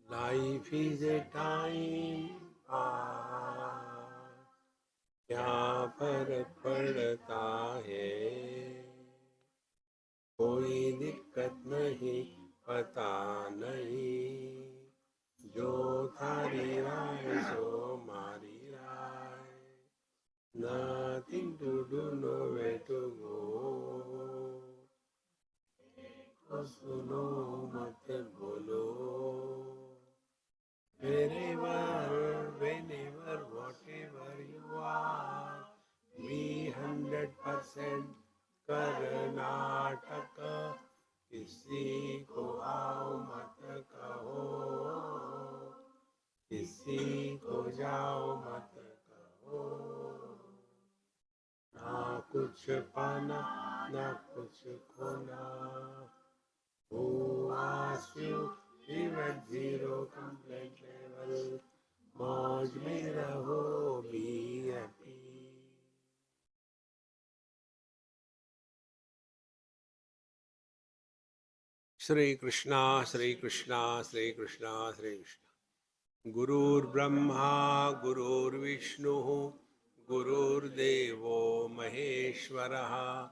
Life is a time pass, क्या फर्क पड़ता है, कोई दिक्कत नहीं, पता नहीं, जो थारी राय सो मारी राय, nothing to do, nowhere to go, सुनो मत बोलो, wherever, whenever, whatever you are, be 100% Karnataka, किसी को आओ मत कहो, किसी को जाओ मत कहो, ना कुछ पाना ना कुछ खोना, who asked you live at zero complaint level, मौज में रहो, be happy. Shri Krishna, Shri Krishna, Shri Krishna, Shri Krishna. Gurur Brahma, Gurur Vishnu, Gurur Devo Maheshwaraha,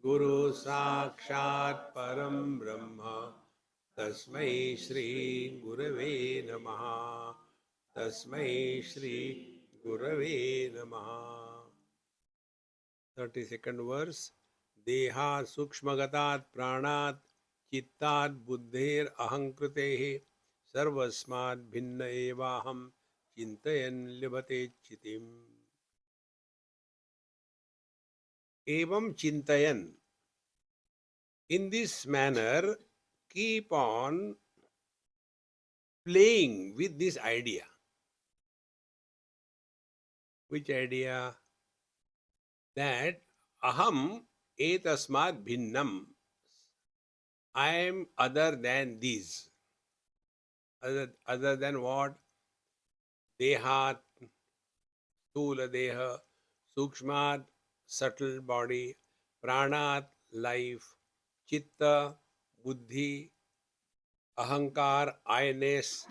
Guru Sakshat Param Brahma, Tasmai Shri Gurave Namaha, Tasmai Shri Gurave Namaha. 32nd verse. Deha Sukshmagatat Pranat चित्तात् बुद्धेर अहंकृतेः सर्वस्मात् भिन्न एवाहं चिन्तयन् लिभते चितिम्. एवं चिन्तयन्, in this manner, keep on playing with this idea. Which idea? That aham etasmat bhinnam, I am other than these. Other than what? Dehat, Sthula Deha, Sukshmat, subtle body, Pranat, life, Chitta, Buddhi, Ahankar, I-ness,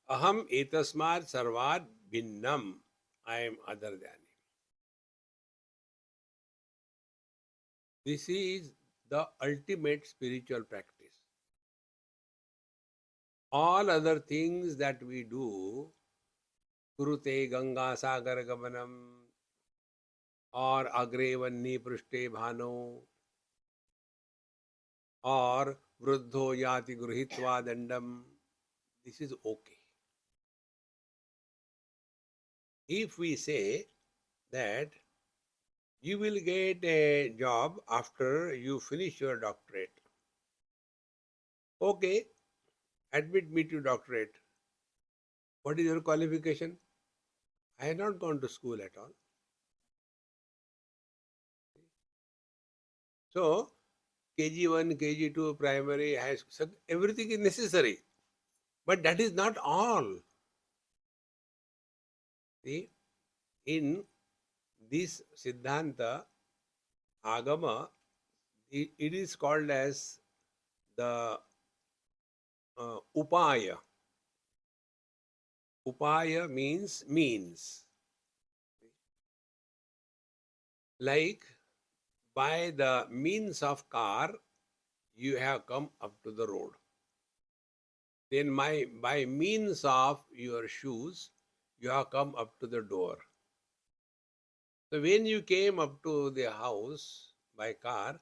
Aham etasmat sarvat bhinnam, I am other than him. This is the ultimate spiritual practice. All other things that we do, Kurute Ganga Sagar Gamanam, or Agre Vanni Prishte Bhano, or Vruddho Yati Gruhitva Dandam, this is okay. If we say that you will get a job after you finish your doctorate, okay, admit me to doctorate. What is your qualification? I have not gone to school at all. So, KG1, KG2, primary, high school, everything is necessary. But that is not all. See, in this Siddhanta, Agama, it is called as the Upaya. Upaya means means. Like, by the means of car, you have come up to the road. Then by means of your shoes, you have come up to the door. So when you came up to the house by car,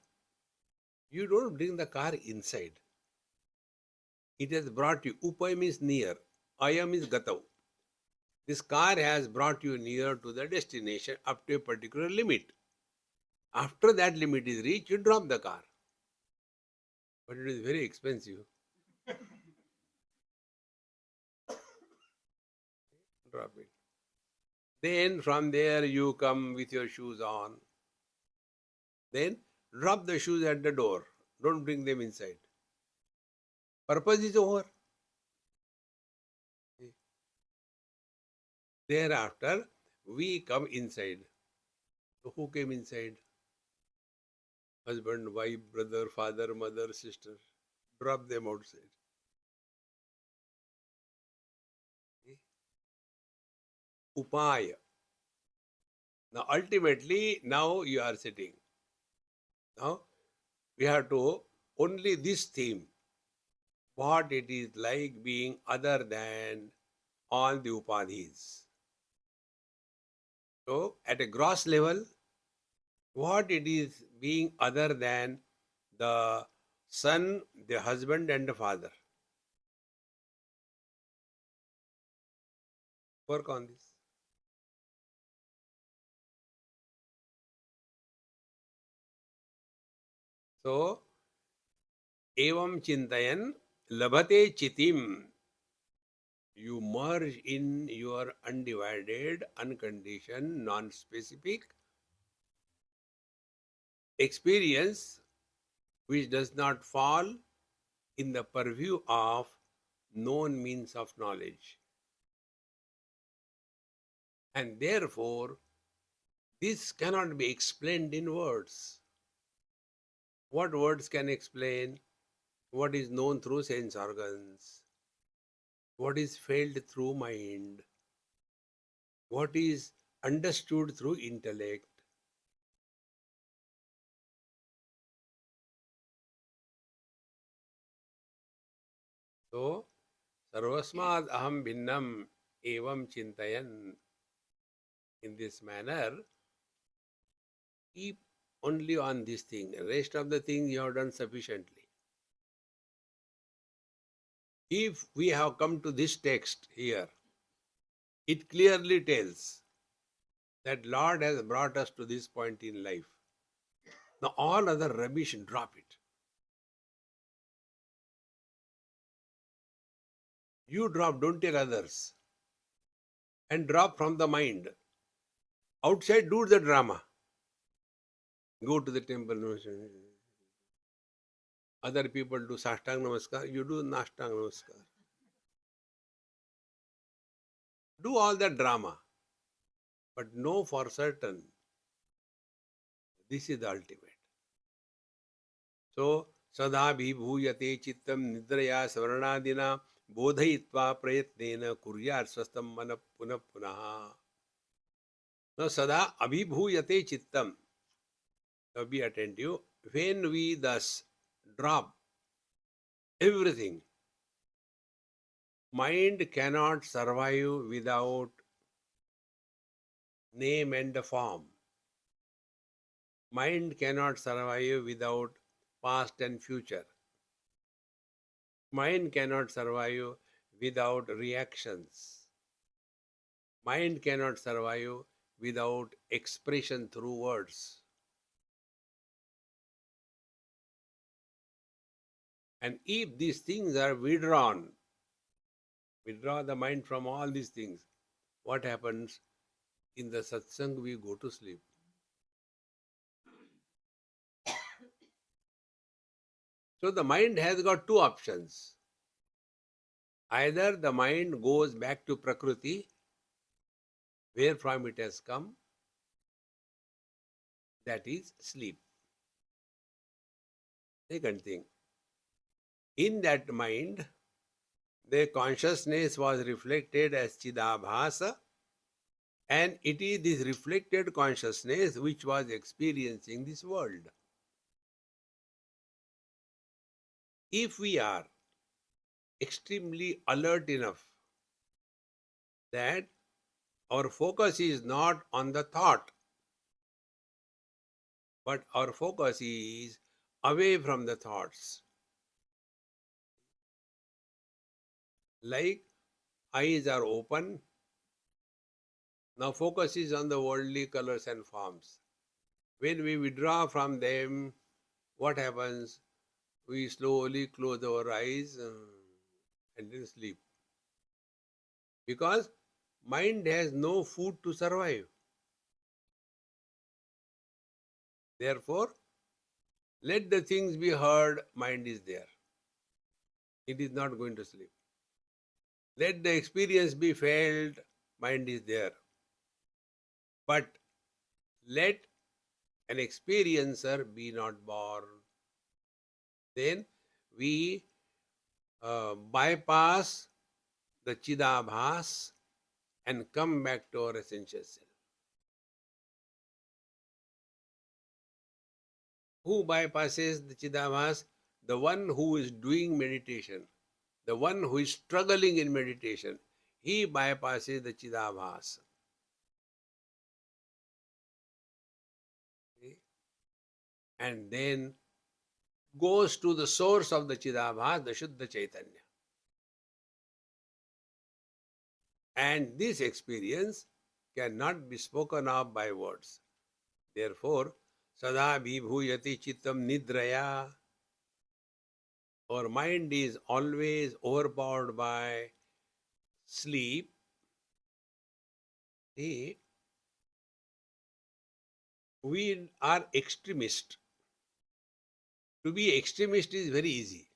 you don't bring the car inside. It has brought you. Upaya means near. Aya means gatav. This car has brought you near to the destination up to a particular limit. After that limit is reached, you drop the car. But it is very expensive. Drop it. Then from there you come with your shoes on. Then drop the shoes at the door. Don't bring them inside. Purpose is over. Thereafter, we come inside. So who came inside? Husband, wife, brother, father, mother, sister. Drop them outside. upaya. Now, ultimately, now you are sitting. Now, we have to only this theme, what it is like being other than all the upadhis. So, at a gross level, what it is being other than the son, the husband, and the father. Work on this. So, evam chintayan labhate chitim. You merge in your undivided, unconditioned, non-specific experience which does not fall in the purview of known means of knowledge. And therefore, this cannot be explained in words. What words can explain what is known through sense organs, what is felt through mind, what is understood through intellect? So, sarvasmad aham bhinnam evam chintayan. In this manner, keep only on this thing. The rest of the things you have done sufficiently. If we have come to this text here, it clearly tells that Lord has brought us to this point in life. Now all other rubbish, drop it. You drop, don't tell others. And drop from the mind. Outside, do the drama. Go to the temple. Other people do Sashtang Namaskar. You do Nashtang Namaskar. Do all that drama. But know for certain, this is the ultimate. So, sada bhibhuyate chittam nidraya savarnadina bodhayitva prayatnena kuryar swastam mana punah punah. Now, sada abhibhuyate chittam. Now, be attentive. When we thus drop everything, mind cannot survive without name and form. Mind cannot survive without past and future. Mind cannot survive without reactions. Mind cannot survive without expression through words. And if these things are withdrawn, withdraw the mind from all these things, what happens? In the satsang, we go to sleep. So the mind has got two options. Either the mind goes back to Prakriti, where from it has come, that is sleep. Second thing, in that mind, the consciousness was reflected as Chidabhasa, and it is this reflected consciousness which was experiencing this world. If we are extremely alert enough that our focus is not on the thought, but our focus is away from the thoughts. Like eyes are open, now focus is on the worldly colors and forms. When we withdraw from them, what happens? We slowly close our eyes and then sleep. Because mind has no food to survive. Therefore, let the things be heard, mind is there. It is not going to sleep. Let the experience be felt, mind is there. But let an experiencer be not born. Then we bypass the Chidabhas and come back to our essential self. Who bypasses the Chidabhas? The one who is doing meditation, the one who is struggling in meditation. He bypasses the Chidabhas. Okay? And then goes to the source of the Chidabhas, the Shuddha Chaitanya. And this experience cannot be spoken of by words. Therefore, Sada Vibhuyati Chittam Nidraya. Our mind is always overpowered by sleep. See, we are extremist. To be extremist is very easy.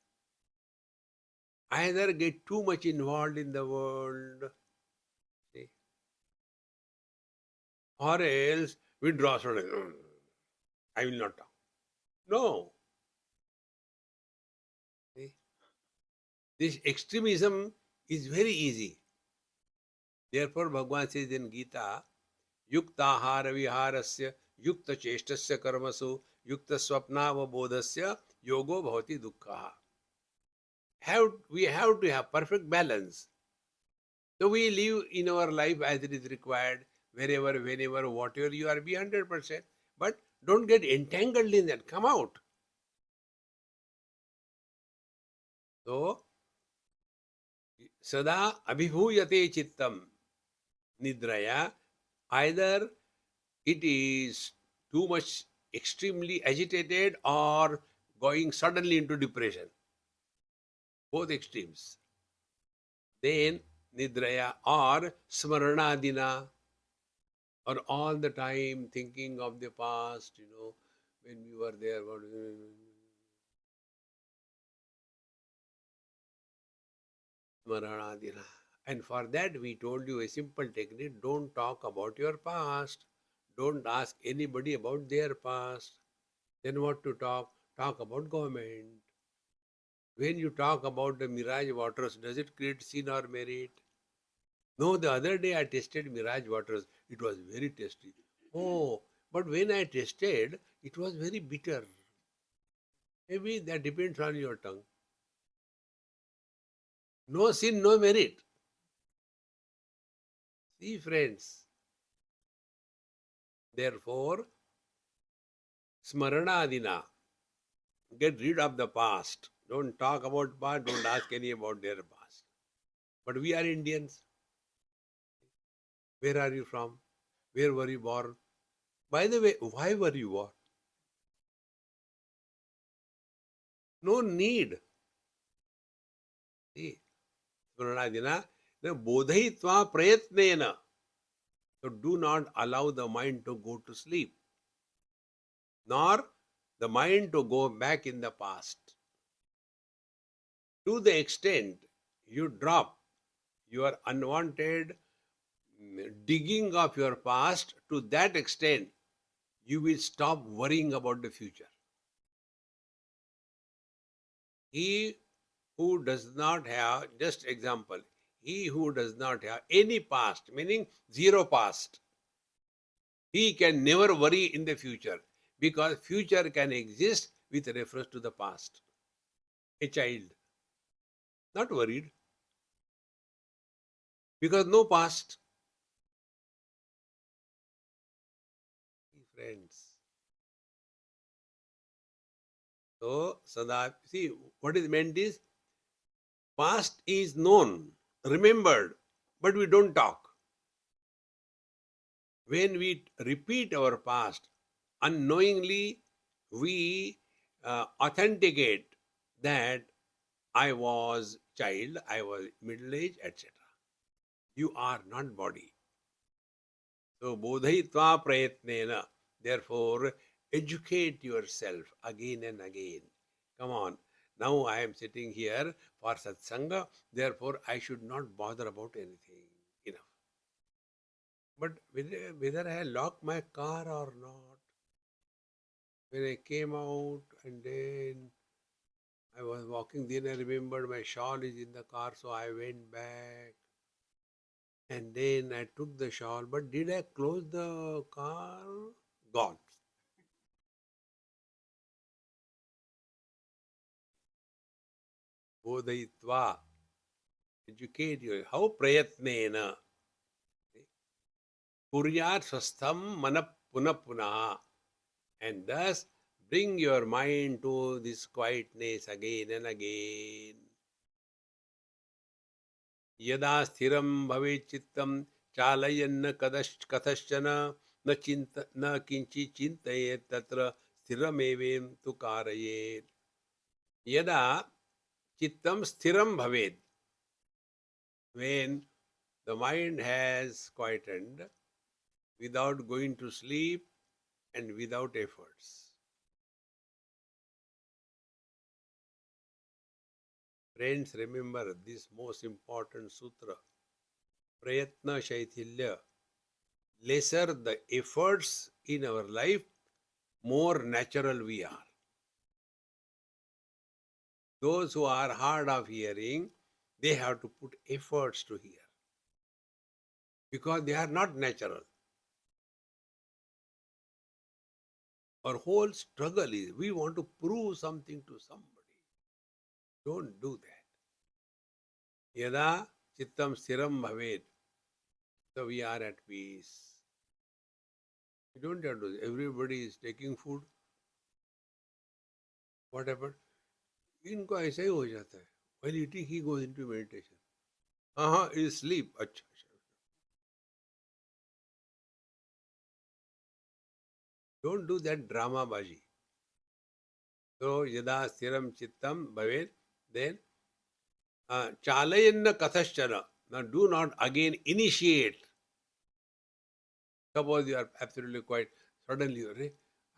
Either get too much involved in the world, see, or else withdraw suddenly. I will not talk. No. See, this extremism is very easy. Therefore, Bhagavan says in Gita, Yuktahara viharasya, yukta cheshtasya karmasu, yukta swapnavabodhasya, yogo bhavati dukkha. We have to have perfect balance. So we live in our life as it is required, wherever, whenever, whatever you are, be 100%. But don't get entangled in that. Come out. So, sada abhibhuyate chittam nidraya. Either it is too much extremely agitated or going suddenly into depression. Both extremes. Then nidraya or smaranadina, or all the time thinking of the past, when we were there. Smaranadina. And for that we told you a simple technique. Don't talk about your past. Don't ask anybody about their past. Then what to talk? Talk about government. When you talk about the mirage waters, does it create sin or merit? No, the other day I tested mirage waters. It was very tasty. Oh, but when I tasted, it was very bitter. Maybe that depends on your tongue. No sin, no merit. See, friends. Therefore, smaranadina, get rid of the past. Don't talk about past, don't ask any about their past. But we are Indians. Where are you from? Where were you born? By the way, why were you born? No need. See, Smaranadina, the bodhayitva prayatnena. So do not allow the mind to go to sleep, nor the mind to go back in the past. To the extent you drop your unwanted digging of your past, to that extent you will stop worrying about the future. He who does not have, just example, he who does not have any past, meaning zero past, he can never worry in the future, because future can exist with reference to the past. A child, not worried, because no past. Friends. So, Sada, see, what is meant is, past is known, remembered, but we don't talk. When we repeat our past, unknowingly we authenticate that I was child, I was middle age, etc. You are not body. So, bodhayitva prayatnena. Therefore, educate yourself again and again. Come on. Now I am sitting here for satsanga. Therefore, I should not bother about anything. Enough. But whether I lock my car or not, when I came out and then I was walking, then I remembered my shawl is in the car, so I went back. And then I took the shawl, but did I close the car? Gone. Bodhayitva. Educate you. How prayatnena? Kuryat swastham mana puna puna. And thus bring your mind to this quietness again and again. यदा स्थिरं भवेत् चित्तं चालयन्न कथश्चन न चिंत न किंचित् चिन्तयेत् तत्र स्थिरमेवेम तु कारयेत्. यदा चित्तं स्थिरं भवेत्, when the mind has quietened without going to sleep and without efforts. Friends, remember this most important sutra. Prayatna Shaithilya. Lesser the efforts in our life, more natural we are. Those who are hard of hearing, they have to put efforts to hear because they are not natural. Our whole struggle is we want to prove something to somebody. Don't do that. Yada chittam stiram bhavet. So we are at peace. You don't have to. Everybody is taking food. What happened? इनको ऐसा ही हो जाता है. While eating, he goes into meditation. He sleep. अच्छा. Don't do that drama baji. So yada stiram chittam bhavet, then chalayanna kathaschana. Now do not again initiate. Suppose you are absolutely quiet. Suddenly you are,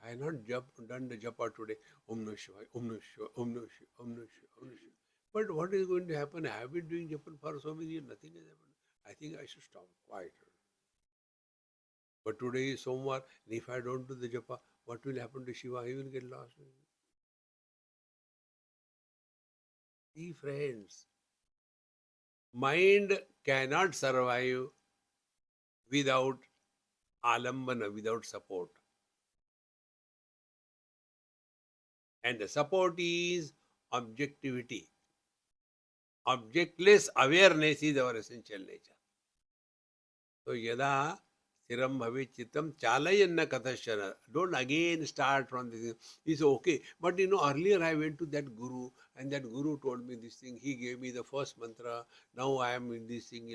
I have not done the japa today. Om Namah Shivaya, Om Namah Shivaya, Om Namah Shivaya, Om Namah Shivaya, Om Namah Shivaya. But what is going to happen? I have been doing japa for so many years. Nothing has happened. I think I should stop quiet. But today is Somvar, and if I don't do the japa, what will happen to Shiva? He will get lost. See, friends, mind cannot survive without alambana, without support. And the support is objectivity. Objectless awareness is our essential nature. So, yada stiram bhavet chittam chalayanna kathashana. Don't again start from this. It's okay. But earlier I went to that guru and that guru told me this thing. He gave me the first mantra. Now I am in this thing,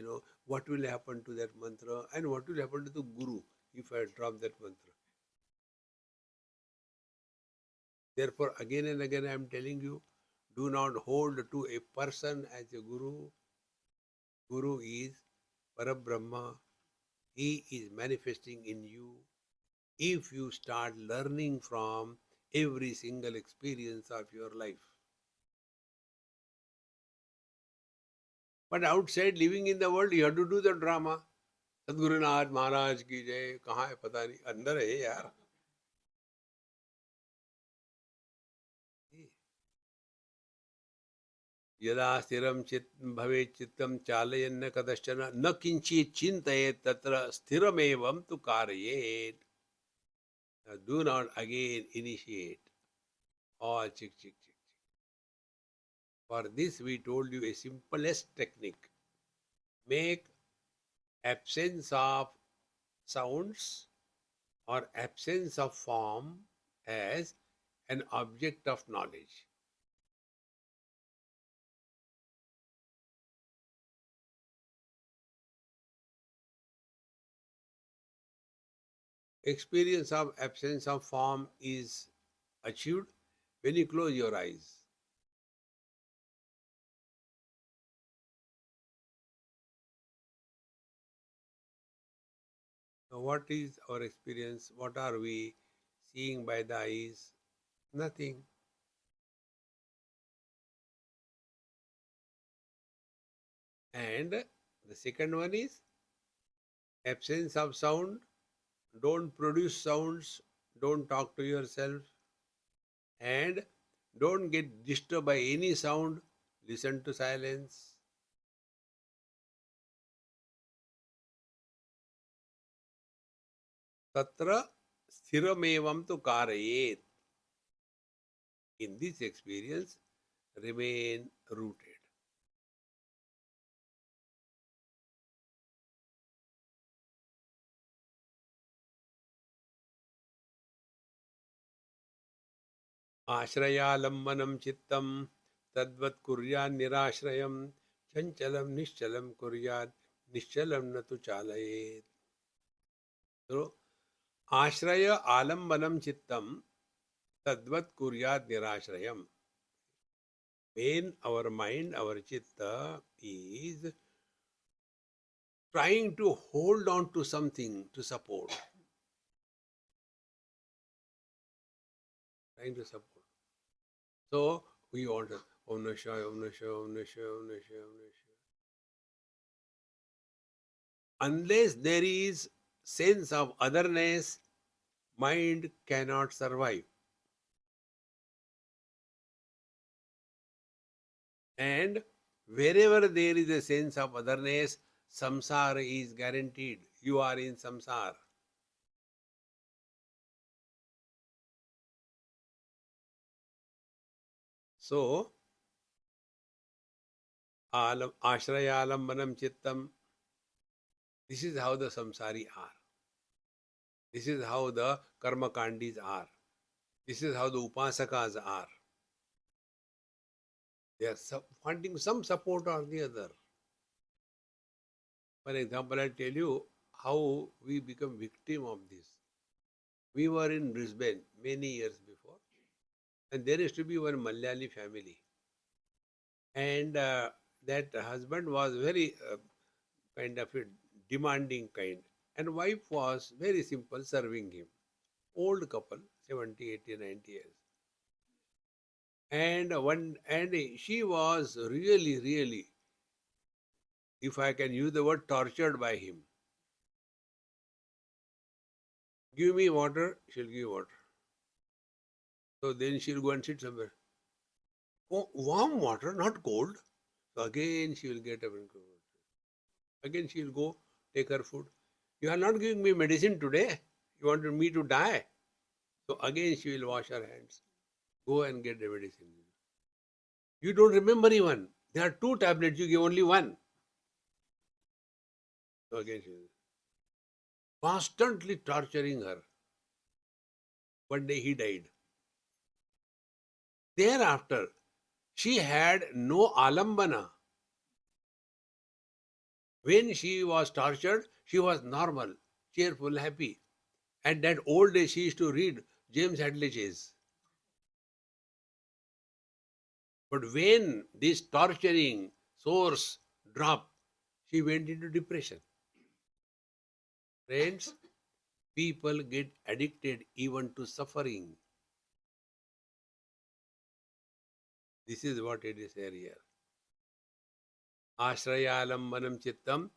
What will happen to that mantra? And what will happen to the guru if I drop that mantra? Therefore, again and again I am telling you, do not hold to a person as a guru. Guru is Parabrahma. He is manifesting in you. If you start learning from every single experience of your life. But outside, living in the world, you have to do the drama. Sadgurunath Maharaj ki jai, kahan hai pata nahi, andar hai yaar. यदा स्थिरं चित् भवेत् चित्तं चालयन्न कदश्चन न किंचित् चिन्तयेत् तत्र स्थिरमेवं तु कारयेत्. Do not again initiate all chick chick chick. For this we told you a simplest technique. Make absence of sounds or absence of form as an object of knowledge. Experience of absence of form is achieved when you close your eyes. Now, what is our experience? What are we seeing by the eyes? Nothing. And the second one is absence of sound. Don't produce sounds. Don't talk to yourself. And don't get disturbed by any sound. Listen to silence. Tatra sthiramevam tu karayet. In this experience, remain rooted. Ashrayalambanam chittam tadvat kuryan nirashrayam chanchalam nishchalam kuryat nishchalam natu chalayet. So, ashraya alambanam chittam tadvat kuryat nirashrayam. When our mind, our chitta is trying to hold on to something to support, trying to support. So we want to Om Namah Shivaya, Om Namah Shivaya, Om Namah Shivaya, Om Namah Shivaya, Om Namah Shivaya. Unless there is sense of otherness, mind cannot survive. And wherever there is a sense of otherness, samsara is guaranteed. You are in samsara. So, ashrayalambanam chittam. This is how the samsari are. This is how the karma kandis are. This is how the upasakas are. They are wanting some support or the other. For example, I'll tell you how we become victim of this. We were in Brisbane many years before, and there used to be one Malayali family. And that husband was very kind of a demanding kind, and wife was very simple, serving him. Old couple, 70, 80, 90 years. And she was really, really, if I can use the word, tortured by him. Give me water, she'll give water. So then she'll go and sit somewhere. Oh, warm water, not cold. So again she will get up and go. Again she will go take her food. You are not giving me medicine today. You wanted me to die. So again she will wash her hands. Go and get the medicine. You don't remember even. There are 2 tablets, you give only 1. So again she will constantly torturing her. One day he died. Thereafter, she had no alambana. When she was tortured, she was normal, cheerful, happy. At that old day, she used to read James Hadley Chase. But when this torturing source dropped, she went into depression. Friends, people get addicted even to suffering. This is what it is here. Ashrayalambanam chittam.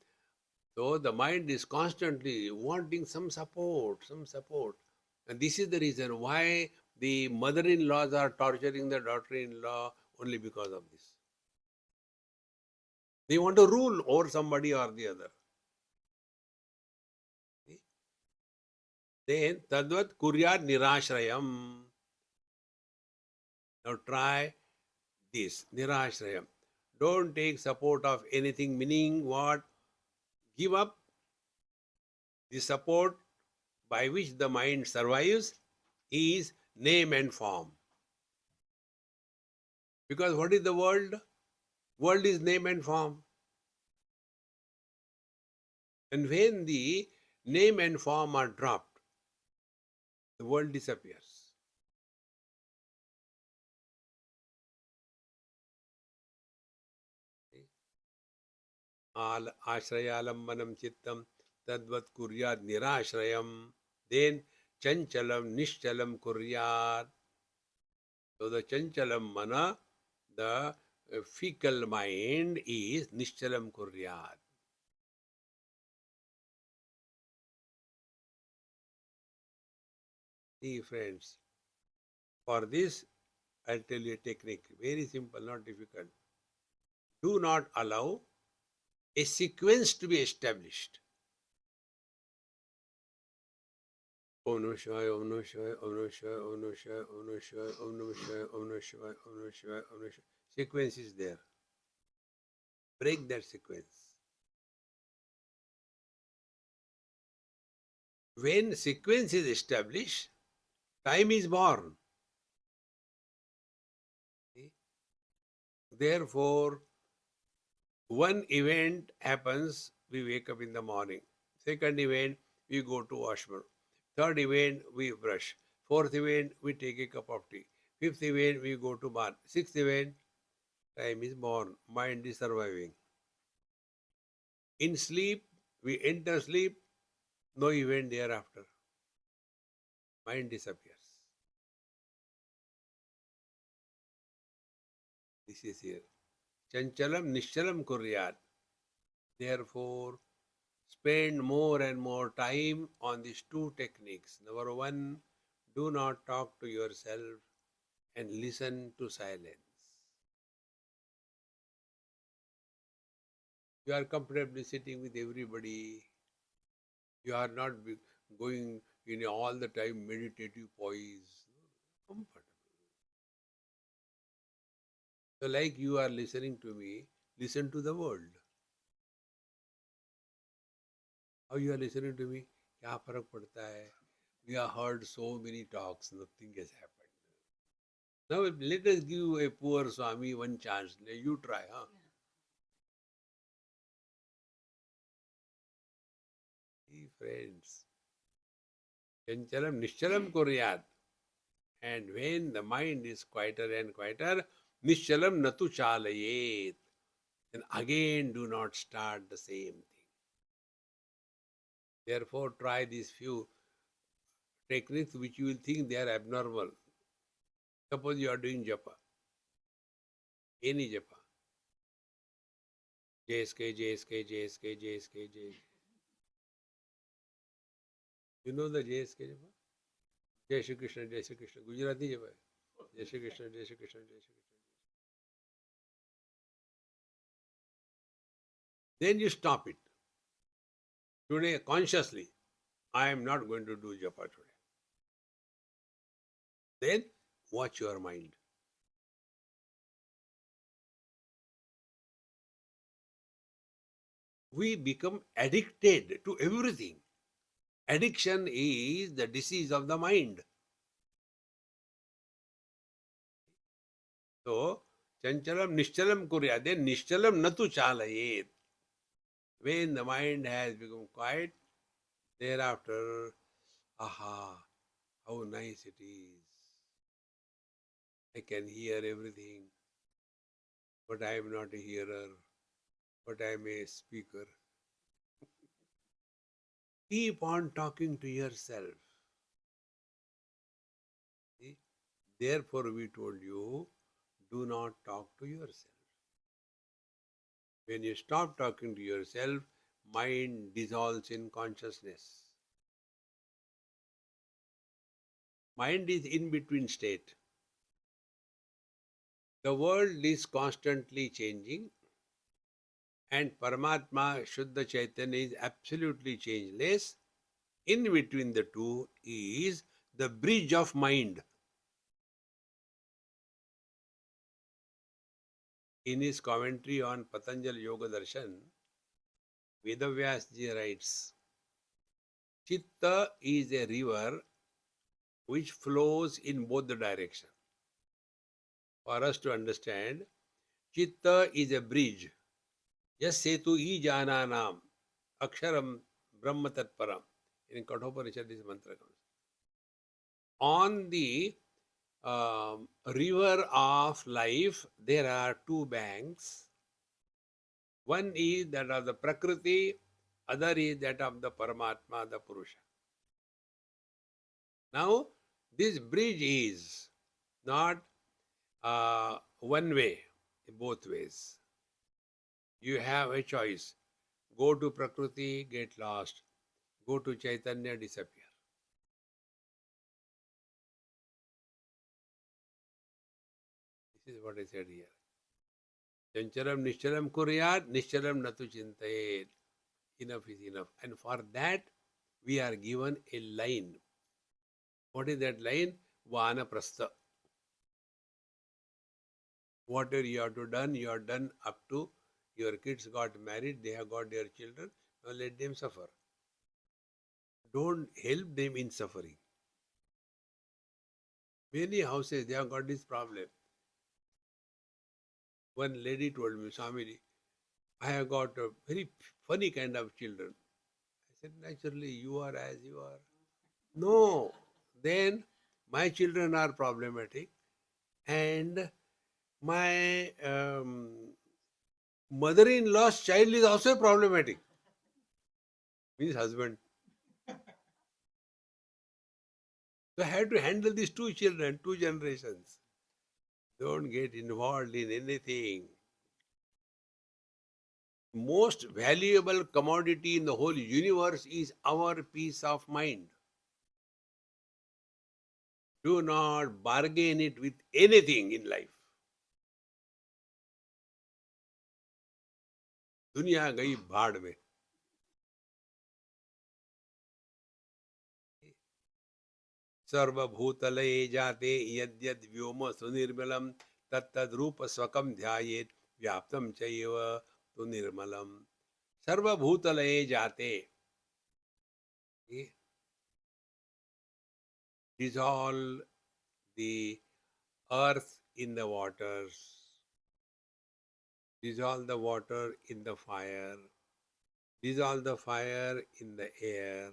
So the mind is constantly wanting some support, some support. And this is the reason why the mother-in-laws are torturing the daughter-in-law, only because of this. They want to rule over somebody or the other. Then tadvat kuryat nirashrayam. Now try this, nirashrayam. Don't take support of anything, meaning what? Give up the support by which the mind survives is name and form. Because what is the world? World is name and form. And when the name and form are dropped, the world disappears. Ashrayalambanam chittam tadvat kuryat nirashrayam. Then chanchalam nishchalam kuryat. So the chanchalam mana, the fickle mind is nishchalam kuryat. See friends, for this I'll tell you a technique, very simple, not difficult. Do not allow a sequence to be established. Om Namah Shivaya, Om Namah Shivaya, Om Namah Shivaya, Om Namah Shivaya, Om Namah Shivaya, Om Namah Shivaya, Om Namah Shivaya, Om Namah Shivaya, Om Namah Shivaya. Sequence is there. Break that sequence. When sequence is established, time is born. Therefore, one event happens, we wake up in the morning. Second event, we go to washroom. Third event, we brush. Fourth event, we take a cup of tea. Fifth event, we go to bath. Sixth event, time is born. Mind is surviving. In sleep, we enter sleep, no event thereafter. Mind disappears. This is here. Chanchalam Nishchalam Kuryat. Therefore, spend more and more time on these two techniques. Number one, do not talk to yourself and listen to silence. You are comfortably sitting with everybody. You are not going in all the time meditative poise. Comfortable. So like you are listening to me, listen to the world. How you are listening to me? क्या फर्क पड़ता है? We have heard so many talks, nothing has happened. Now let us give a poor Swami one chance. You try, huh? Hey, friends. Chanchalam Nishchalam Kuryat. And when the mind is quieter and quieter, Nishchalam Natu Chalayet. Then again do not start the same thing. Therefore, try these few techniques which you will think they are abnormal. Suppose you are doing japa, any japa. JSK, JSK, JSK, JSK, JSK. You know the JSK japa? Jai Shri Krishna, Jai Shri Krishna. Gujarati japa. Jai Shri Krishna, Jai Shri Krishna, Jai Shri Krishna. Then you stop it. Today, consciously, I am not going to do japa today. Then watch your mind. We become addicted to everything. Addiction is the disease of the mind. So, chanchalam nishchalam kurya, then nishchalam natu chalayet. When the mind has become quiet, thereafter, aha, how nice it is. I can hear everything, but I am not a hearer, but I am a speaker. Keep on talking to yourself. See? Therefore, we told you, do not talk to yourself. When you stop talking to yourself, mind dissolves in consciousness. Mind is in between state. The world is constantly changing, and Paramatma, Shuddha Chaitanya, is absolutely changeless. In between the two is the bridge of mind. In his commentary on Patanjali Yoga Darshan, Vedavyasji writes, Chitta is a river which flows in both the directions. For us to understand, Chitta is a bridge. Yes setu I jananam aksharam brahma tatparam. In Kathopanishad this mantra comes. On the river of life, there are two banks. One is that of the Prakriti, other is that of the Paramatma, the Purusha. Now, this bridge is not one way, both ways. You have a choice. Go to Prakriti, get lost. Go to Chaitanya, disappear. This is what I said here. Chanchalam Nishchalam Kuryat, Nishchalam Natu Chintayet. Enough is enough. And for that, we are given a line. What is that line? Vanaprastha. Whatever you have to done, you are done up to your kids got married, they have got their children. Now let them suffer. Don't help them in suffering. Many houses, they have got this problem. One lady told me, Swamiji, I have got a very funny kind of children. I said, naturally, you are as you are. No, then my children are problematic and my mother-in-law's child is also problematic. Means husband. So I have to handle these two children, two generations. Don't get involved in anything. Most valuable commodity in the whole universe is our peace of mind. Do not bargain it with anything in life. दुनिया गई भाड़ में. सर्वभूतलये जाते यद्यद् व्योम सुनिर्मलम तत्तद्रूप स्वकं ध्यायेत् व्याप्तं चैव तु निर्मलम. सर्वभूतलये जाते. Dissolve the earth in the waters. Dissolve the water in the fire. Dissolve the fire in the air.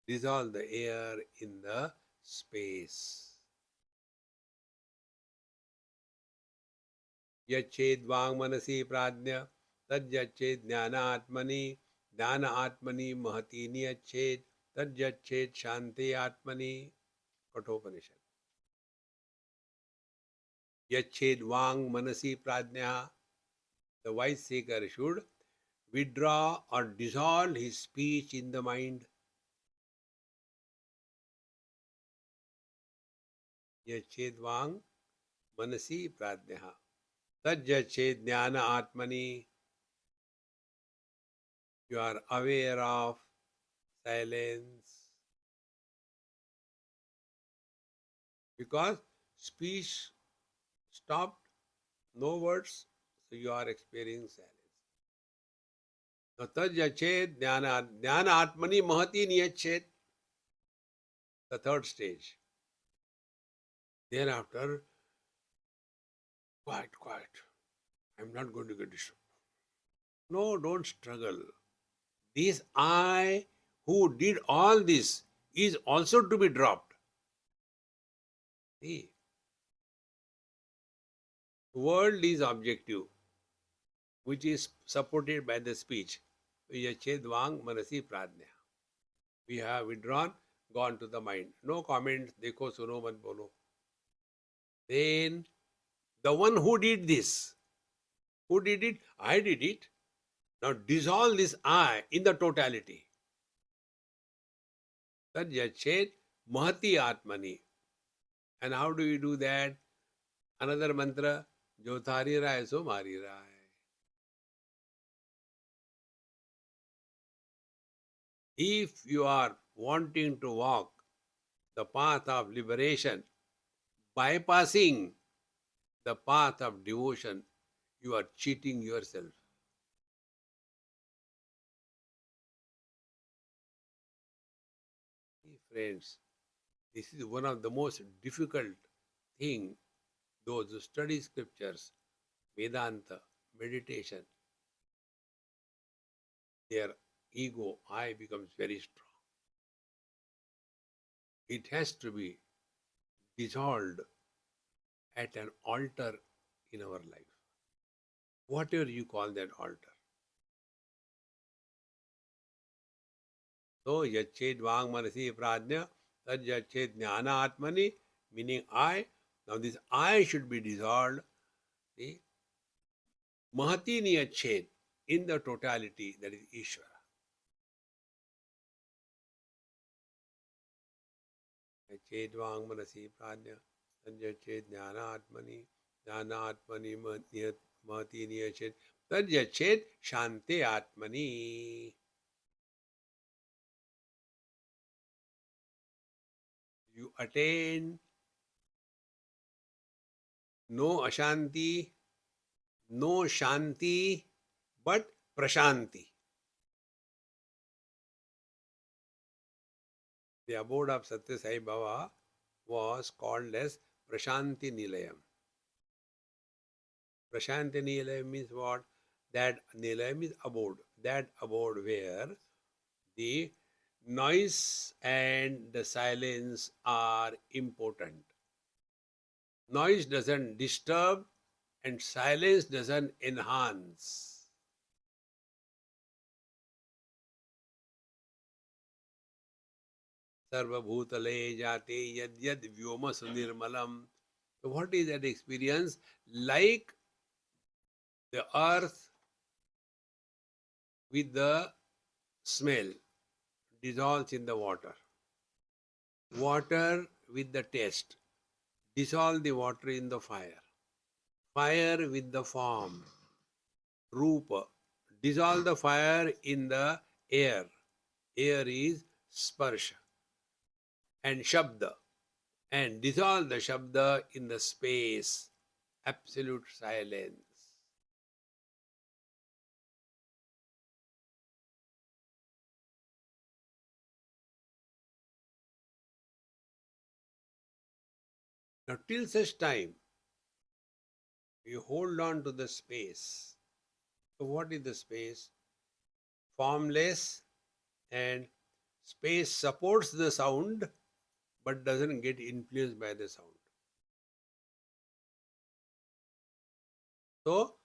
Dissolve the air in the space. Yached vang manasi pradnya tadjached jnana atmani jnana atmani mahati niyached tadjached shanti atmani. Kathopanishad. Yached vang manasi pradnya. The wise seeker should withdraw or dissolve his speech in the mind. Yached vang manasi pradnya tadjached jnana atmani. You are aware of silence. Because speech stopped, no words, so you are experiencing silence. Now, tadjached jnana atmani mahati niyached. The third stage. Thereafter, quiet. I'm not going to get disturbed. No, don't struggle. This I who did all this is also to be dropped. See, world is objective, which is supported by the speech. Yached vang manasi pradnya. We have withdrawn, gone to the mind. No comments, dekho suno mat bolo. Then the one who did this, who did it? I did it. Now dissolve this I in the totality. Tadjached mahati atmani. And how do you do that? Another mantra, jo thari raha so mari raha hai. If you are wanting to walk the path of liberation, bypassing the path of devotion, you are cheating yourself. Friends, this is one of the most difficult thing. Those who study scriptures, Vedanta, meditation, their ego, I becomes very strong. It has to be dissolved at an altar in our life. Whatever you call that altar. So, yached vang manasi pradnya, tad yached jnana atmani, meaning I. Now, this I should be dissolved. See? Mahati niyached, in the totality, that is Ishvara. Yached vang manasi pradnya, tad yached jnana atmani mahati niyached, tad yached shanti atmani. you attain no ashanti, no shanti, but prashanti. The abode of Satya Sai Baba was called as Prashanti Nilayam. Prashanti Nilayam means what? That Nilayam is abode. That abode where the noise and the silence are important. Noise doesn't disturb and silence doesn't enhance. Sarvabhutale jate yad yad vyoma sunirmalam. So what is that experience? Like the earth with the smell dissolves in the water. Water with the taste dissolve the water in the fire. Fire with the form, rupa, dissolve the fire in the air. Air is sparsha. And shabda, and dissolve the shabda in the space, absolute silence. Now, till such time, you hold on to the space. So, what is the space? Formless, and space supports the sound but doesn't get influenced by the sound. So,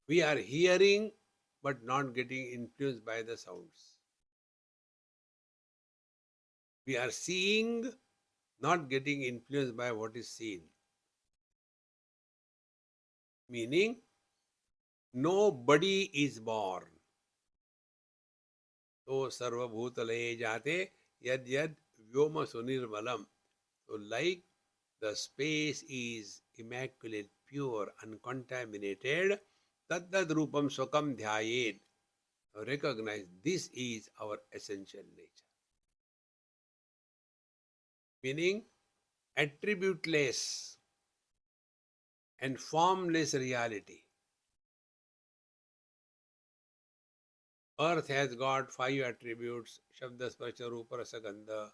we are hearing but not getting influenced by the sounds. We are seeing, not getting influenced by what is seen. Meaning, nobody is born. So sarvabhutalaye jate yad yad vyoma sunirmalam. So like the space is immaculate, pure, uncontaminated, tad rupam swakam dhyayed. Recognize this is our essential nature. Meaning attributeless and formless reality. Earth has got 5 attributes, Shabda, Sparsha, Rupa, Rasa, Gandha.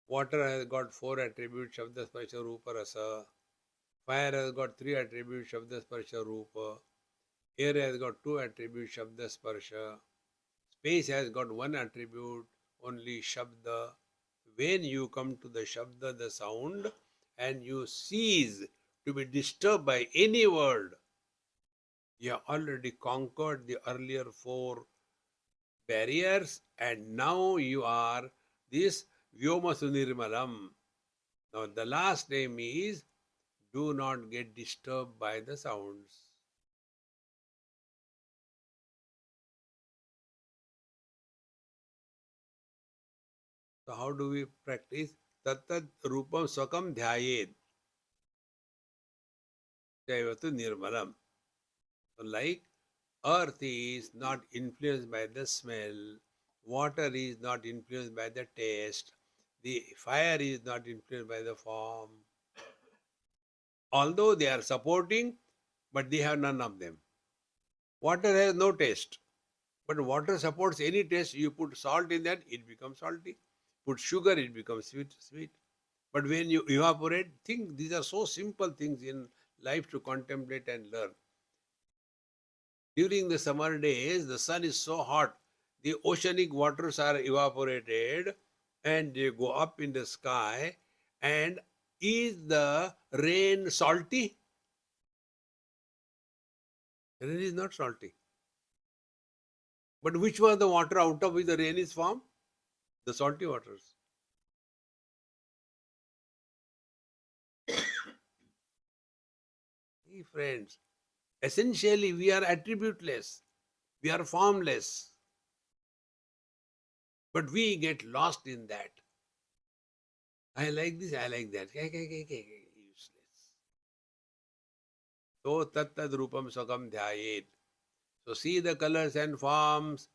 Water has got 4 attributes, Shabda, Sparsha, Rupa, Rasa. Fire has got 3 attributes, Shabda, Sparsha, Rupa. Air has got 2 attributes, Shabda, Sparsha. Space has got 1 attribute, only Shabda. When you come to the Shabda, the sound, and you cease to be disturbed by any word, you have already conquered the earlier 4 barriers, and now you are this Vyoma Sunirmalam. Now the last name is do not get disturbed by the sounds. So how do we practice? Tattat Rupam Swakam Dhyayed. Jayavatu Nirmalam. So like earth is not influenced by the smell, water is not influenced by the taste, the fire is not influenced by the form. Although they are supporting, but they have none of them. Water has no taste, but water supports any taste. You put salt in that, it becomes salty. Put sugar, it becomes sweet, sweet. But when you evaporate, think these are so simple things in life to contemplate and learn. During the summer days, the sun is so hot, the oceanic waters are evaporated and they go up in the sky. And is the rain salty? The rain is not salty. But which was the water out of which the rain is formed? The salty waters. Hey friends, essentially we are attributeless, we are formless, but we get lost in that. I like this, I like that. Useless. So tattad rupam sakam dhyayet. So see the colors and forms,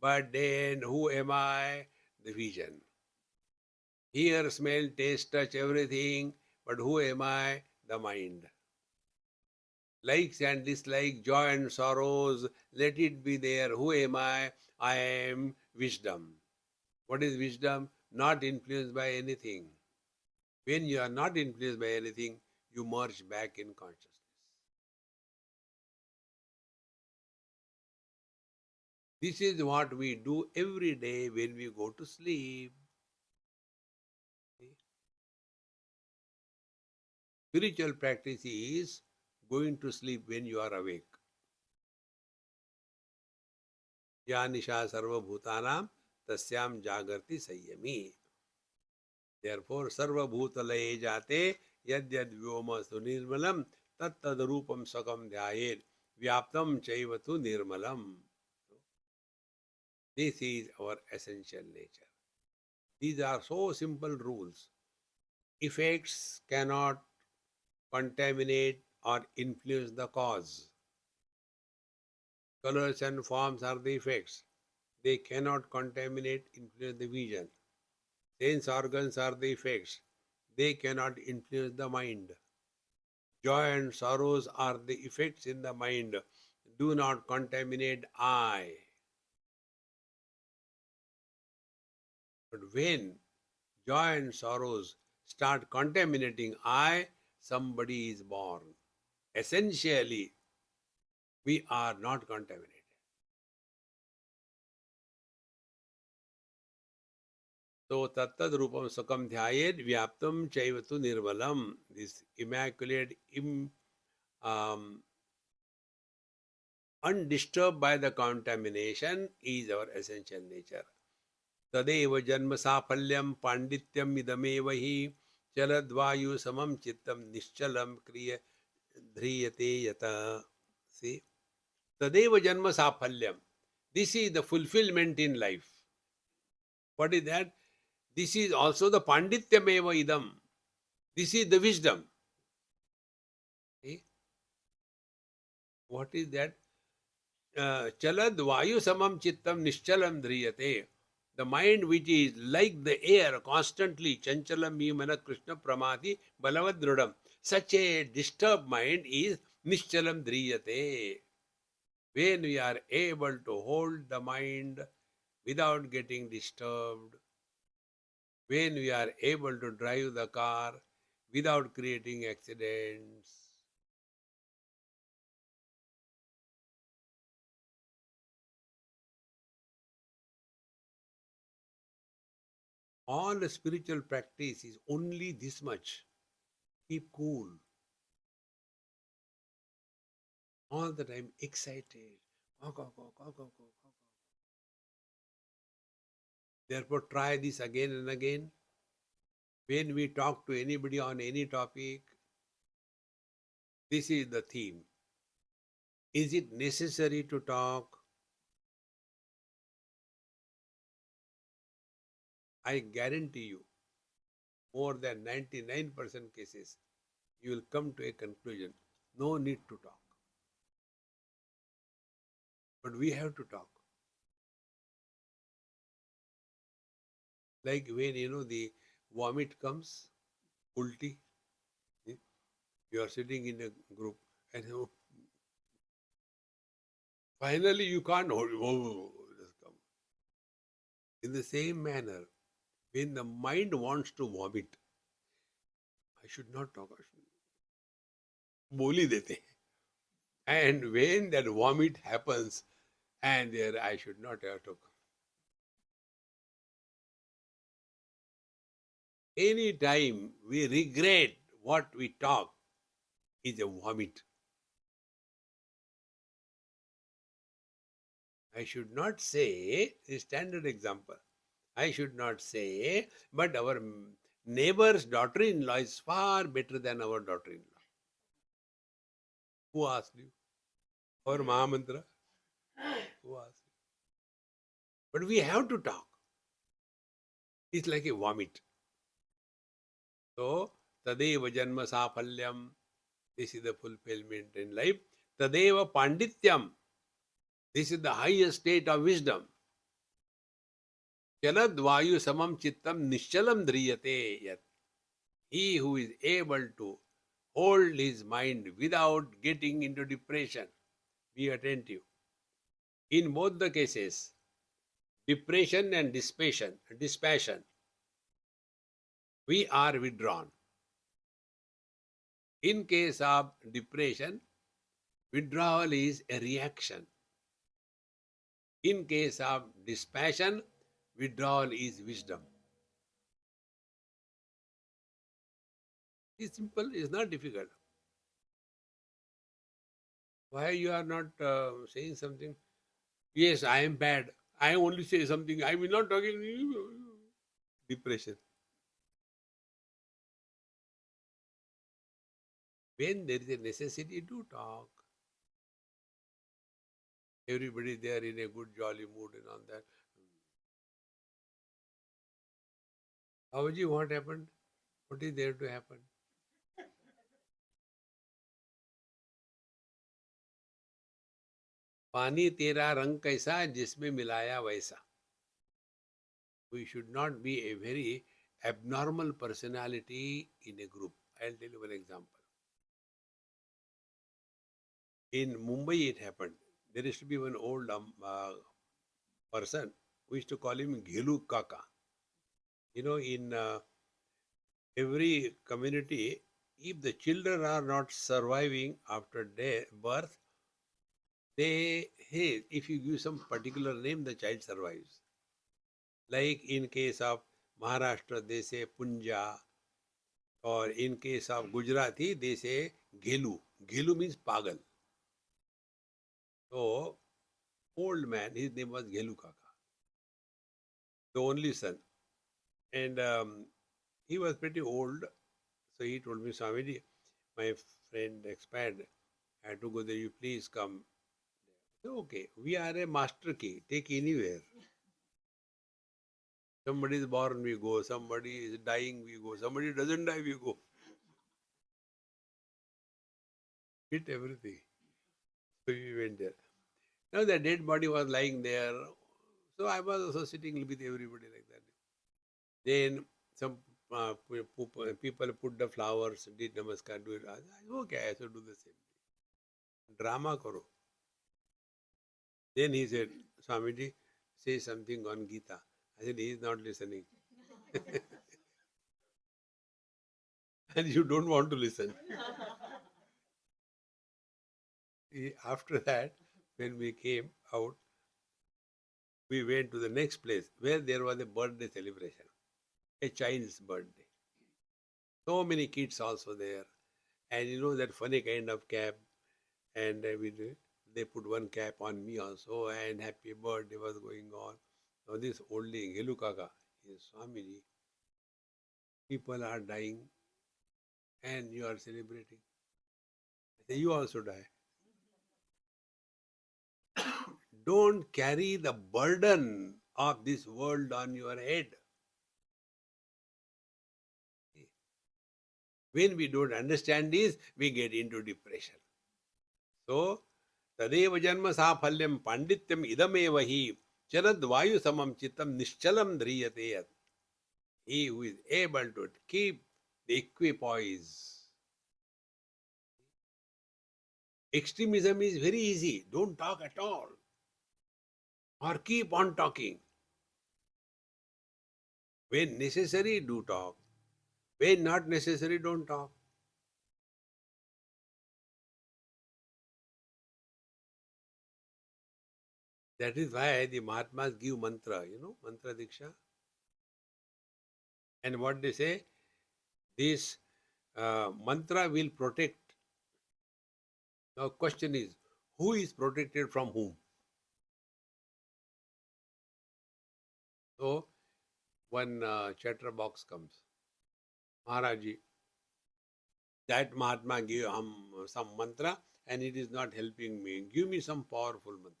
but then who am I? The vision. Hear, smell, taste, touch, everything. But who am I? The mind. Likes and dislikes, joy and sorrows, let it be there. Who am I? I am wisdom. What is wisdom? Not influenced by anything. When you are not influenced by anything, you merge back in consciousness. This is what we do every day when we go to sleep. Spiritual practice is going to sleep when you are awake. Ya nisha sarva bhutanam tasyam jagarti sanyami. Therefore, sarva bhutalaye jate yad yad vyoma sunirmalam tat tad rupam sakam dhyayet vyaptam chaivatu nirmalam. This is our essential nature. These are so simple rules. Effects cannot contaminate or influence the cause. Colors and forms are the effects. They cannot contaminate, influence the vision. Sense organs are the effects. They cannot influence the mind. Joy and sorrows are the effects in the mind. Do not contaminate I. But when joy and sorrows start contaminating I, somebody is born. Essentially, we are not contaminated. So, tattad rupam sakam dhyayed vyaptam chaivatu nirmalam. This immaculate, undisturbed by the contamination is our essential nature. Tadeva janma sapalyam pandityam idameva hi chaladvayu samam chittam nischalam kriya dhriyate yata. See? Tadeva janma sapalyam. This is the fulfillment in life. What is that? This is also the pandityameva idam. This is the wisdom. See? What is that? Chalad vayu samam chittam nischalam dhriyate. The mind which is like the air, constantly chanchalam vimana krishna pramati balavadrudam. Such a disturbed mind is nischalam dhriyate. When we are able to hold the mind without getting disturbed, when we are able to drive the car without creating accidents, all the spiritual practice is only this much. Keep cool. All the time excited. Go. Therefore, try this again and again. When we talk to anybody on any topic, this is the theme. Is it necessary to talk? I guarantee you, more than 99% cases, you will come to a conclusion. No need to talk. But we have to talk. Like when, the vomit comes, ulti, you are sitting in a group and finally you can't hold it. Just come. In the same manner, when the mind wants to vomit, I should not talk. Boli dete. And when that vomit happens, and there I should not have to. Any time we regret what we talk is a vomit. I should not say, a standard example, I should not say, but our neighbor's daughter-in-law is far better than our daughter-in-law. Who asked you? Our Mahamantra? Who asked you? But we have to talk. It's like a vomit. So, Tadeva Janma Safalyam. This is the fulfillment in life. Tadeva Pandityam. This is the highest state of wisdom. Chalad vayu samam chittam nischalam dhriyate yat. He who is able to hold his mind without getting into depression. Be attentive. In both the cases, depression and dispassion, we are withdrawn. In case of depression, withdrawal is a reaction. In case of dispassion, withdrawal is wisdom. It's simple, it's not difficult. Why you are not saying something? Yes, I am bad. I only say something. I will not talk in depression. When there is a necessity to talk, everybody there in a good jolly mood and all that. Babaji, what happened? What is there to happen? पानी तेरा रंग कैसा जिसमें मिलाया वैसा. We should not be a very abnormal personality in a group. I'll tell you one example. In Mumbai, it happened. There used to be one old person. We used to call him Ghelu Kaka. In every community, if the children are not surviving after birth, if you give some particular name, the child survives. Like in case of Maharashtra, they say Punja, or in case of Gujarati, they say Ghelu. Ghelu means Pagal. So, old man, his name was Ghelu Kaka, the only son. And he was pretty old. So he told me, Swamiji, my friend expired. I had to go there. You please come. So, okay, we are a master key. Take anywhere. Somebody is born, we go. Somebody is dying, we go. Somebody doesn't die, we go. Hit everything. So we went there. Now the dead body was lying there. So I was also sitting with everybody like that. Then some people put the flowers, did namaskar, do it. I said, okay, I should do the same. Drama karo. Then he said, Swamiji, say something on Gita. I said, he is not listening. And you don't want to listen. After that, when we came out, we went to the next place where there was a birthday celebration, a child's birthday. So many kids also there. And that funny kind of cap. And they put one cap on me also, and happy birthday was going on. Now this oldie, Gelu Kaka, is Swamiji. People are dying and you are celebrating. I say, you also die. Don't carry the burden of this world on your head. When we don't understand this, we get into depression. So, Tadeva Janma Safalyam Pandityam Idameva hi Charad Vayu Samam Chittam Nishchalam Driyate yat. He who is able to keep the equipoise. Extremism is very easy. Don't talk at all. Or keep on talking. When necessary, do talk. When not necessary, don't talk. That is why the Mahatmas give mantra, mantra diksha. And what they say, this mantra will protect. Now, question is, who is protected from whom? So, one chatterbox comes. Maharaji, that Mahatma gave some mantra and it is not helping me. Give me some powerful mantra.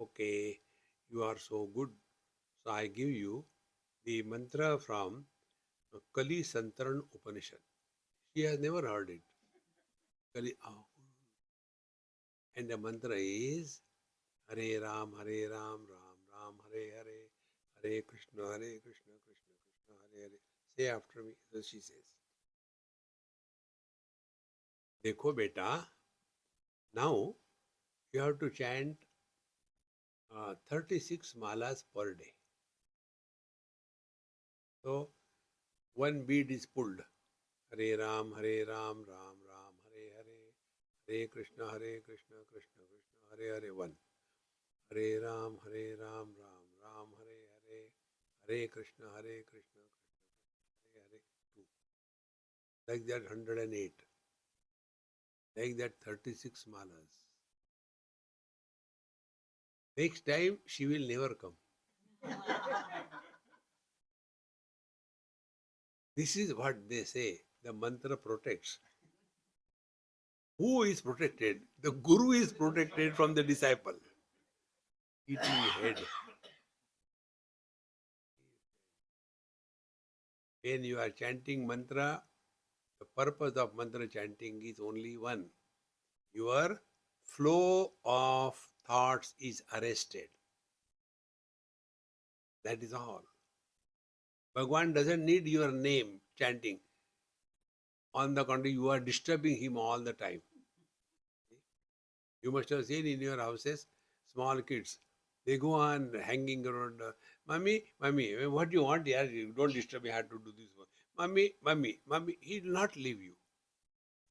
Okay, you are so good. So I give you the mantra from Kali Santaran Upanishad. She has never heard it. Kali, and the mantra is Hare Ram, Ram Ram, Hare Hare, Hare Krishna, Krishna Krishna, Hare Hare. Say after me. So she says, देखो बेटा, now you have to chant 36 malas per day. So one bead is pulled. Hare Ram, Ram Ram, Hare Hare, Hare Krishna, Krishna Krishna, Hare Hare. One. Hare Ram, Ram Ram, Hare Hare, Hare Krishna, Krishna Krishna, Hare Hare. Two. Like that 108. Like that 36 malas. Next time she will never come. This is what they say. The mantra protects. Who is protected? The Guru is protected from the disciple. Eating head. When you are chanting mantra, the purpose of mantra chanting is only one. Your flow of thoughts is arrested. That is all. Bhagwan doesn't need your name chanting. On the contrary, you are disturbing him all the time. You must have seen in your houses, small kids. They go on hanging around. Mummy, what do you want? Yeah, you don't disturb me. I have to do this one. Mummy. He will not leave you.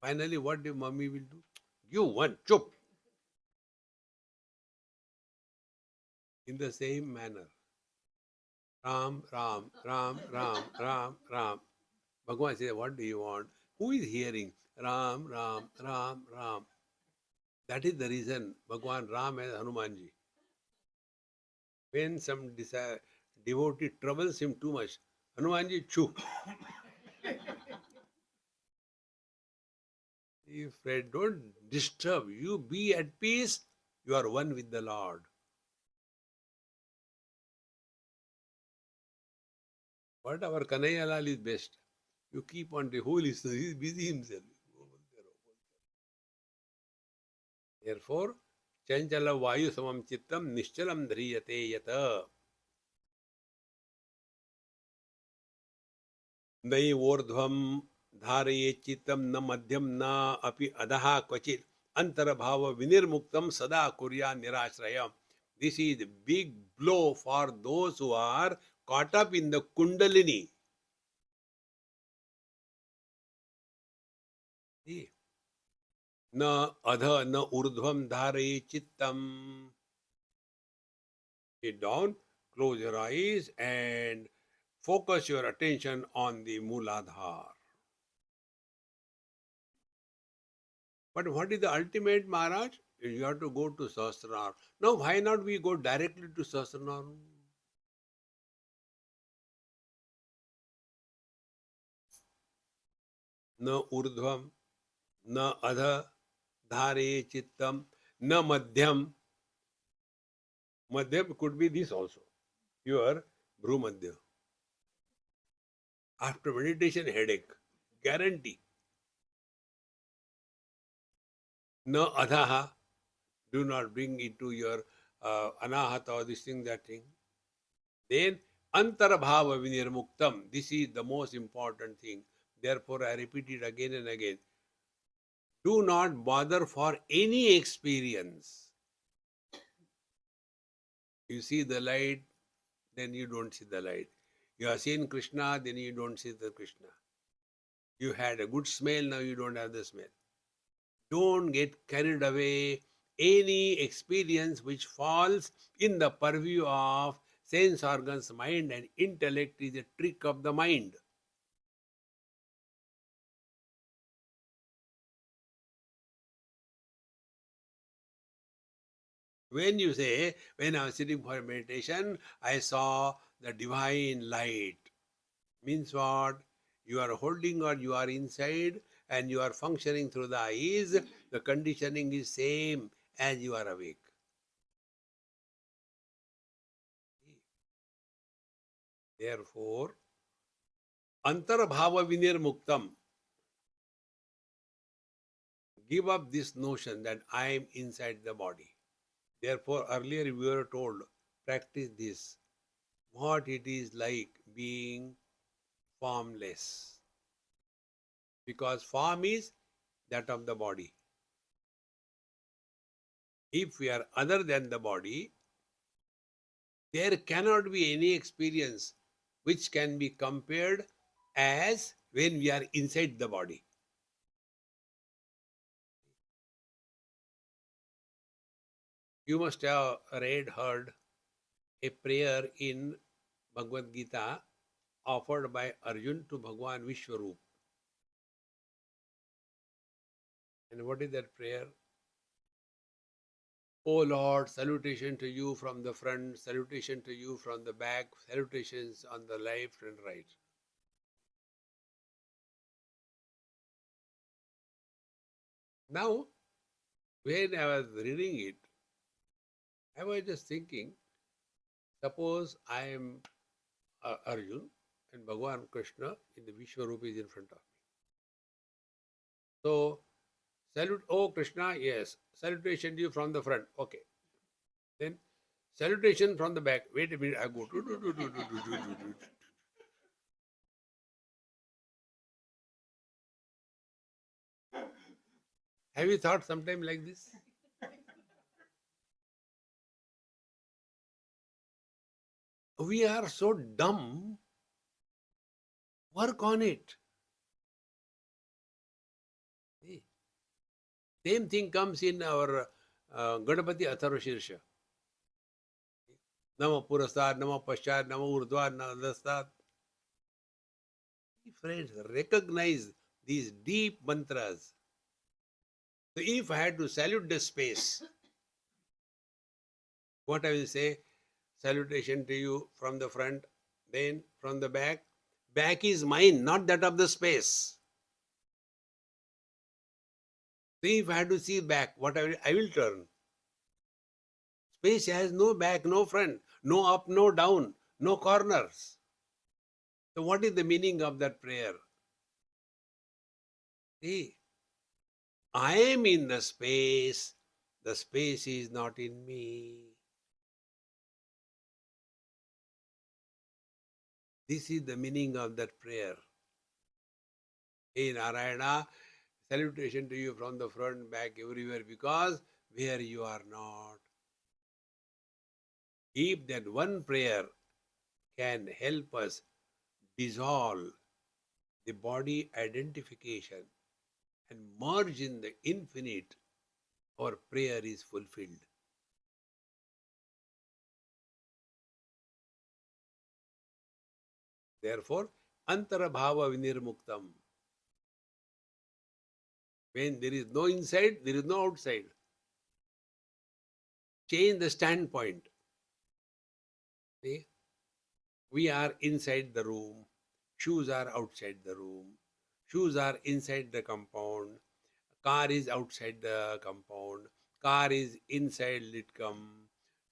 Finally, what the mummy will do? You one, chup. In the same manner. Ram. Bhagavan says, what do you want? Who is hearing? Ram. That is the reason Bhagavan Ram as Hanumanji. When some devotee troubles him too much, Hanumanji, chu. If I don't disturb you, be at peace, you are one with the Lord. What our Kanayalal is best. You keep on the whole listener, he is busy himself. Therefore, Chanchala Vayu Samam Chittam Nishchalam Dhriyate Yata. Nai Vordhvam Dharaye Chittam Na Madhyam Na Api Adaha Kvachit Antarabhava Vinirmuktam Sada Kurya Nirashrayam. This is a big blow for those who are caught up in the Kundalini. See? Na adha na urdhvam dharaye chittam. Sit down, close your eyes and focus your attention on the Mooladhar. But what is the ultimate, Maharaj? You have to go to Sahasranar. Now, why not we go directly to Sahasranar? Na urdhvam, na adha, dhare chittam, na madhyam. Madhyam could be this also. Your Bhrumadhya. After meditation, headache. Guarantee. No adhaha. Do not bring into your anahata or this thing, that thing. Then antarabhava vinirmuktam. This is the most important thing. Therefore, I repeat it again and again. Do not bother for any experience. You see the light, then you don't see the light. You have seen Krishna, then you don't see the Krishna. You had a good smell, now you don't have the smell. Don't get carried away. Any experience which falls in the purview of sense organs, mind and intellect is a trick of the mind. When you say, when I was sitting for meditation, I saw the divine light. Means what? You are holding or you are inside and you are functioning through the eyes. The conditioning is same as you are awake. Therefore, antarabhava vinirmuktam. Give up this notion that I am inside the body. Therefore, earlier we were told, practice this. What it is like being formless. Because form is that of the body. If we are other than the body, there cannot be any experience which can be compared as when we are inside the body. You must have heard a prayer in Bhagavad Gita offered by Arjun to Bhagwan Vishwarup. And what is that prayer? O Lord, salutation to you from the front, salutation to you from the back, salutations on the left and right. Now, when I was reading it, I was just thinking, suppose I am Arjun and Bhagwan Krishna in the Vishwarup is in front of me. So, salute, oh Krishna, yes. Salutation to you from the front. Okay. Then, salutation from the back. Wait a minute, I go. Have you thought sometime like this? We are so dumb. Work on it. Same thing comes in our Ganapati Atharva Shirsha. Nama Purasad, Nama Paschat, Nama Urdhva, Nama Dastat. Friends, recognize these deep mantras. So if I had to salute the space, what I will say? Salutation to you from the front, then from the back. Back is mine, not that of the space. So if I had to see back, what I will turn. Space has no back, no front, no up, no down, no corners. So what is the meaning of that prayer? See, I am in the space is not in me. This is the meaning of that prayer. Hey Narayana, salutation to you from the front, back, everywhere, because where you are not. If that one prayer can help us dissolve the body identification and merge in the infinite, our prayer is fulfilled. Therefore, antarabhava vinirmuktam. When there is no inside, there is no outside. Change the standpoint. See? We are inside the room. Shoes are outside the room. Shoes are inside the compound. Car is outside the compound. Car is inside Litcomb.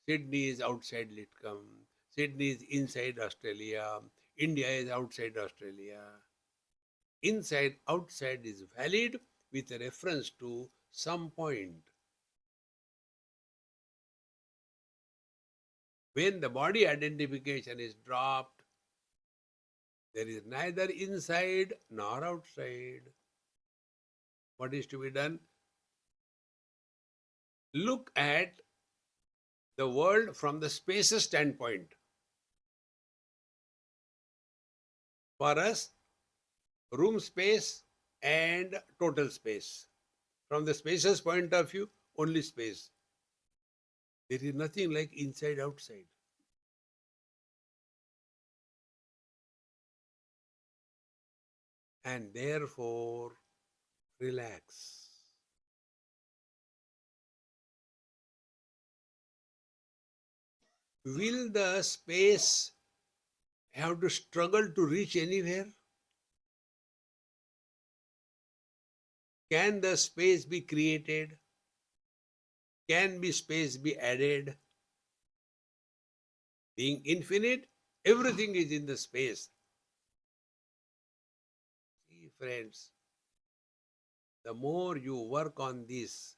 Sydney is outside Litcomb. Sydney is inside Australia. India is outside Australia. Inside, outside is valid with a reference to some point. When the body identification is dropped, there is neither inside nor outside. What is to be done? Look at the world from the spaces standpoint. For us, room space and total space. From the spaces point of view, only space. There is nothing like inside, outside. And therefore, relax. Will the space have to struggle to reach anywhere? Can the space be created? Can be space be added? Being infinite, everything is in the space. See, friends, the more you work on this,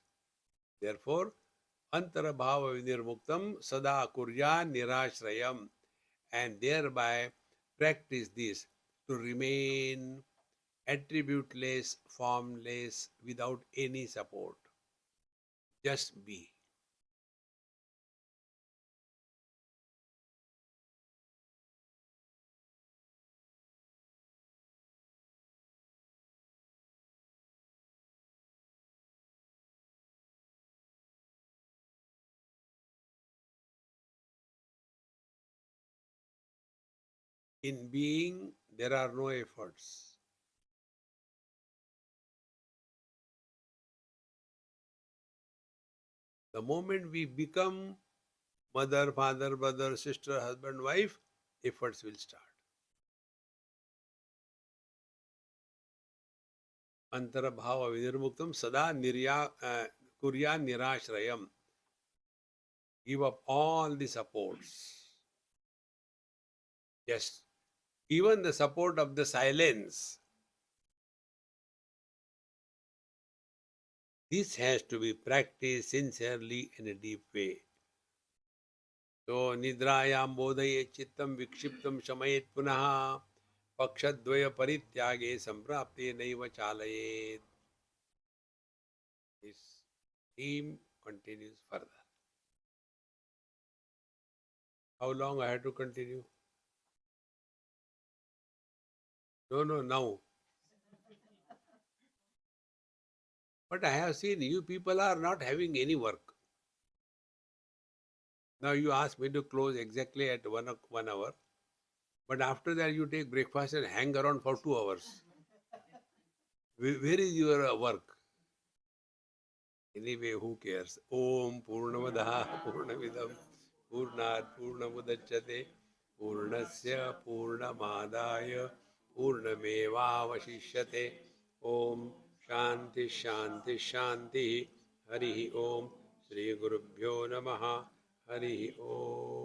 therefore, Antarabhava vinirmuktam sada kurya nirashrayam. And thereby practice this to remain attributeless, formless, without any support. Just be. In being, there are no efforts. The moment we become mother, father, brother, sister, husband, wife, efforts will start. Antarabhava vinirmuktam sada kurya nirashrayam. Give up all the supports. Yes, even the support of the silence. This has to be practiced sincerely in a deep way. So, nidrayam bodhaye chittam vikshiptam shamayet punaha pakshadvaya parityage samprapte naiva chalayet. This theme continues further. How long I have to continue? No, now. But I have seen you people are not having any work. Now you ask me to close exactly at 1 hour. But after that you take breakfast and hang around for 2 hours. Where is your work? Anyway, who cares? Om Purnamadaha Purnamidam Purnat Purnamudachyate Purnasya Purnamadaya Purnamevavashishyate. Om Shanti Shanti Shanti. Hari Om Sri Gurubhyo Namaha. Hari Om.